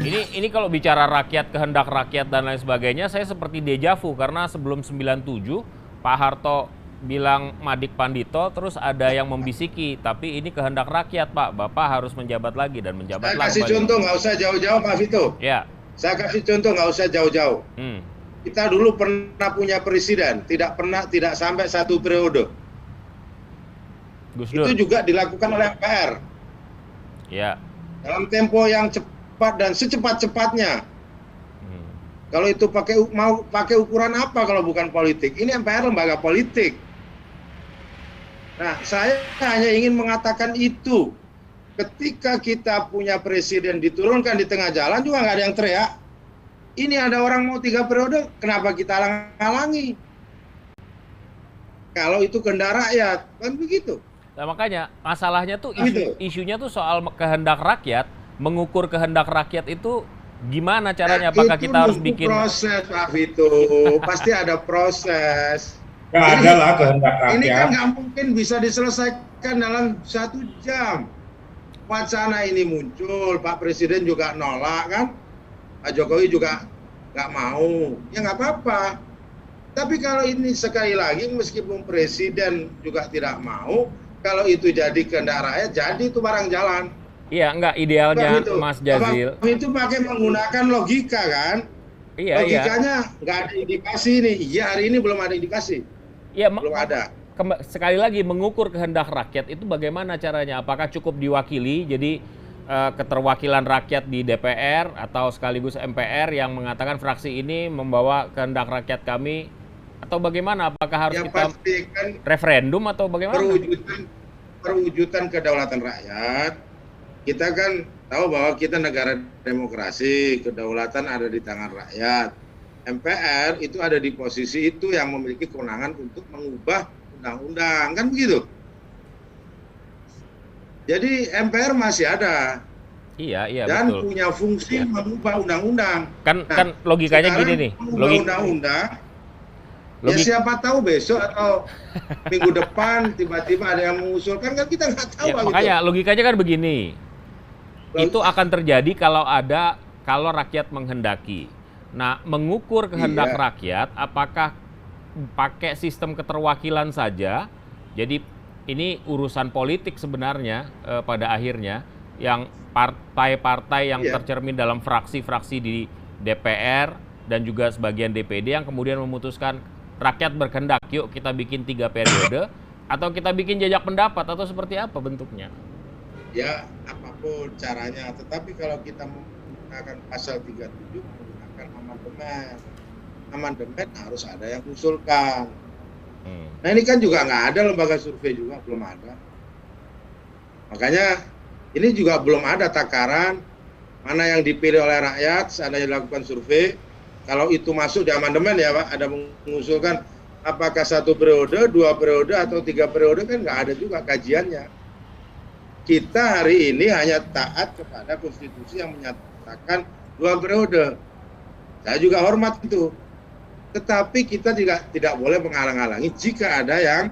Ini kalau bicara rakyat, kehendak rakyat dan lain sebagainya, saya seperti dejavu karena sebelum 97 Pak Harto bilang Madik Pandito, terus ada yang membisiki, tapi ini kehendak rakyat Pak, Bapak harus menjabat lagi dan menjabat Saya lagi. kasih contoh, nggak usah jauh-jauh Pak Vito. Ya. Saya kasih contoh, nggak usah jauh-jauh. Kita dulu pernah punya presiden, tidak sampai 1 periode. Gus Dur. Itu juga dilakukan oleh MPR. Ya. Dalam tempo yang cepat dan secepat-cepatnya. Kalau itu mau pakai ukuran apa kalau bukan politik? Ini MPR lembaga politik. Nah, saya hanya ingin mengatakan itu. Ketika kita punya presiden diturunkan di tengah jalan juga nggak ada yang teriak. Ini ada orang mau 3 periode, kenapa kita halangi? Kalau itu kehendak rakyat, kan begitu. Nah, makanya masalahnya tuh isunya tuh soal kehendak rakyat, mengukur kehendak rakyat itu gimana caranya? Apakah kita harus bikin proses, Pak Vito? Pasti ada proses. Nggak ada lah kehendak rakyat. Ini kan nggak mungkin bisa diselesaikan dalam 1 jam. Wacana ini muncul, Pak Presiden juga nolak kan? Pak Jokowi juga nggak mau. Ya nggak apa-apa. Tapi kalau ini sekali lagi meskipun Presiden juga tidak mau, kalau itu jadi kehendak rakyat, jadi itu barang jalan. Iya, enggak idealnya itu, Mas Jazil. Itu pakai menggunakan logika kan? Iya, logikanya nggak ada indikasi nih. Iya, hari ini belum ada indikasi. Iya, belum ada. Sekali lagi mengukur kehendak rakyat itu bagaimana caranya? Apakah cukup diwakili? Jadi keterwakilan rakyat di DPR atau sekaligus MPR yang mengatakan fraksi ini membawa kehendak rakyat kami, atau bagaimana? Apakah harus kita referendum atau bagaimana? Perwujudan kedaulatan rakyat. Kita kan tahu bahwa kita negara demokrasi, kedaulatan ada di tangan rakyat. MPR itu ada di posisi itu yang memiliki kewenangan untuk mengubah undang-undang, kan begitu? Jadi MPR masih ada. Iya, dan betul. Punya fungsi mengubah undang-undang. Kan logikanya gini nih. Undang-undang. Ya siapa tahu besok atau minggu depan tiba-tiba ada yang mengusulkan, kan kita nggak tahu. Ya, makanya logikanya kan begini. Itu akan terjadi kalau rakyat menghendaki. Nah, mengukur kehendak rakyat, apakah pakai sistem keterwakilan saja? Jadi ini urusan politik sebenarnya pada akhirnya, yang partai-partai yang tercermin dalam fraksi-fraksi di DPR dan juga sebagian DPD yang kemudian memutuskan rakyat berkehendak, yuk kita bikin 3 periode, atau kita bikin jajak pendapat, atau seperti apa bentuknya? Ya, apapun caranya. Tetapi kalau kita menggunakan pasal 37, menggunakan amandemen harus ada yang usulkan. Nah ini kan juga nggak ada lembaga survei juga, belum ada. Makanya ini juga belum ada takaran mana yang dipilih oleh rakyat seandainya dilakukan survei. Kalau itu masuk di amandemen ya Pak, ada mengusulkan apakah 1 periode, 2 periode, atau 3 periode, kan nggak ada juga kajiannya. Kita hari ini hanya taat kepada konstitusi yang menyatakan 2 periode. Saya juga hormat itu. Tetapi kita juga tidak boleh menghalang-halangi jika ada yang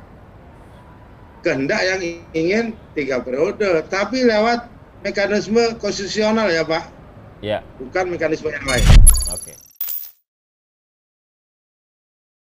kehendak yang ingin 3 periode. Tapi lewat mekanisme konstitusional ya Pak. Ya. Bukan mekanisme yang lain. Oke.